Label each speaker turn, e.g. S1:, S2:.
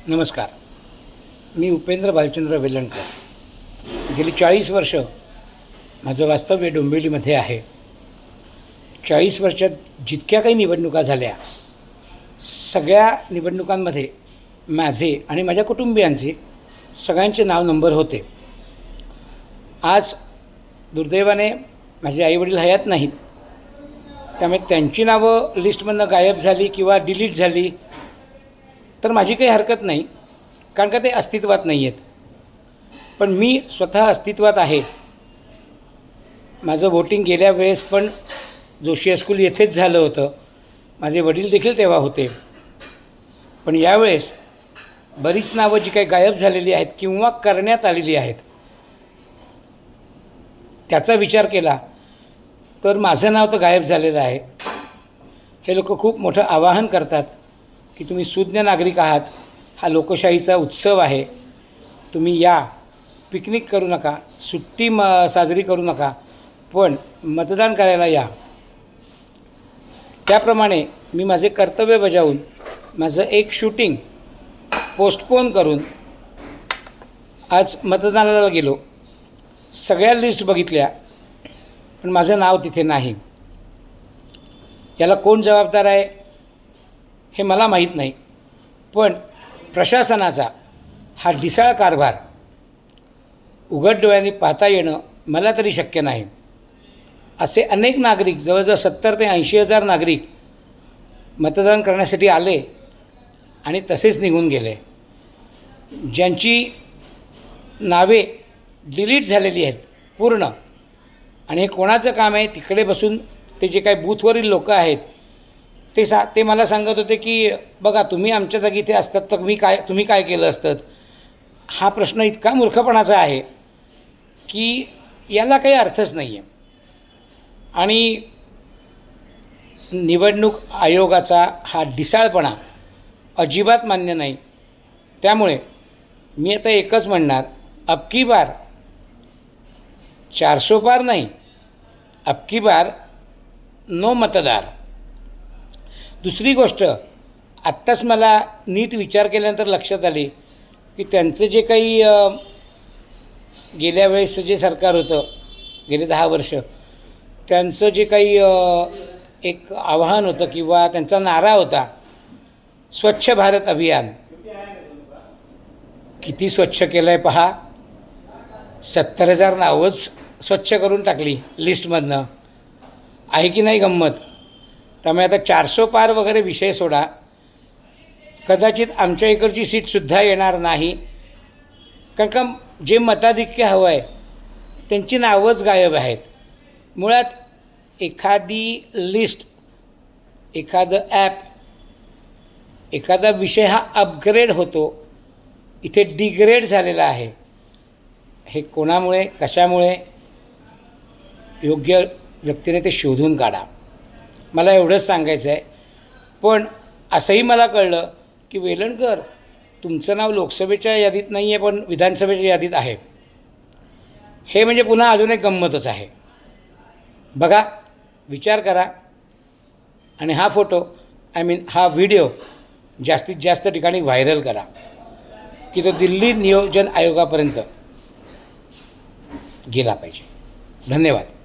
S1: नमस्कार. मी उपेंद्र भालचंद्र वेलणकर. गेली 40 वर्ष माझं वास्तव्य डोंबिवलीमध्ये आहे. 40 वर्षात जितक्या काही निवडणुका झाल्या, सगळ्या निवडणुकांमध्ये माझे आणि माझ्या कुटुंबियांचे सगळ्यांचे नाव नंबर होते. आज दुर्दैवाने माझे आईवडील हयात नाहीत, त्यामुळे त्यांची नावं लिस्टमधनं गायब झाली किंवा डिलीट झाली तर माझी काही हरकत नाही, कारण का ते अस्तित्वात नाही आहेत. पण मी स्वतः अस्तित्वात आहे. माझं वोटिंग गेल्या वेळेस पण जोशी हायस्कूल येथेच झालं होतं. माझे वडील देखील तेव्हा होते. पण यावेळेस बरीच नावं जी काही गायब झालेली आहेत किंवा करण्यात आलेली आहेत, त्याचा विचार केला तर माझं नाव तर गायब झालेलं आहे. हे लोक खूप मोठं आवाहन करतात की तुम्ही सुज्ञ नागरिक आहात, हा लोकशाहीचा उत्सव आहे, तुम्ही या, पिकनिक करू नका, सुट्टी साजरी करू नका, पण मतदान करायला या. त्याप्रमाणे मी माझे कर्तव्य बजावून माझं एक शूटिंग पोस्टपोन करून आज मतदानाला गेलो. सगळ्या लिस्ट बघितल्या, पण माझं नाव तिथे नाही. याला कोण जबाबदार आहे हे मला माहीत नाही, पण प्रशासनाचा हा ढिसाळ कारभार उघड डोळ्यांनी पाहता येणं मला तरी शक्य नाही. असे अनेक नागरिक, जवळजवळ 70 ते 80 हजार नागरिक मतदान करण्यासाठी आले आणि तसेच निघून गेले. ज्यांची नावे डिलीट झालेली आहेत पूर्ण, आणि हे कोणाचं काम आहे? तिकडे बसून ते जे काही बूथवरील लोक आहेत ते मला सांगत होते की बघा, तुम्ही आमच्या जागी इथे असतात तर तुम्ही काय केलं असतं. हा प्रश्न इतका मूर्खपणाचा आहे की याला काही अर्थच नाही आहे. आणि निवडणूक आयोगाचा हा ढिसाळपणा अजिबात मान्य नाही. त्यामुळे मी आता एकच म्हणणार, अब की बार 400 पार नाही, अब की बार नो मतदार. दुसरी गोष्ट, आत्ताच मला नीट विचार केल्यानंतर लक्षात आले की त्यांचं जे काही गेल्या वेळेस जे सरकार होतं, गेले 10 वर्ष, त्यांचं जे काही एक आव्हान होतं किंवा त्यांचा नारा होता, स्वच्छ भारत अभियान. किती स्वच्छ केलं आहे पहा. 70,000 नावंच स्वच्छ करून टाकली लिस्टमधनं. आहे की नाही गंमत? त्यामुळे आता 400 पार वगैरे विषय सोडा, कदाचित आमच्या इकडची सीटसुद्धा येणार नाही, कारण का जे मताधिक्य हवं आहे त्यांची नावंच गायब आहेत. मुळात एखादी लिस्ट, एखादं ॲप, एखादा विषय हा अपग्रेड होतो, इथे डिग्रेड झालेला आहे. हे कोणामुळे, कशामुळे? योग्य व्यक्तीने ते शोधून काढा. मला एवढंच सांगायचं आहे. पण असंही मला कळलं की वेलणकर, तुमचं नाव लोकसभेच्या यादीत नाही आहे पण विधानसभेच्या यादीत आहे. हे म्हणजे पुन्हा अजून एक गंमतच आहे. बघा, विचार करा. आणि हा फोटो, हा व्हिडिओ जास्तीत जास्त ठिकाणी व्हायरल करा की तो दिल्ली नियोजन आयोगापर्यंत गेला पाहिजे. धन्यवाद.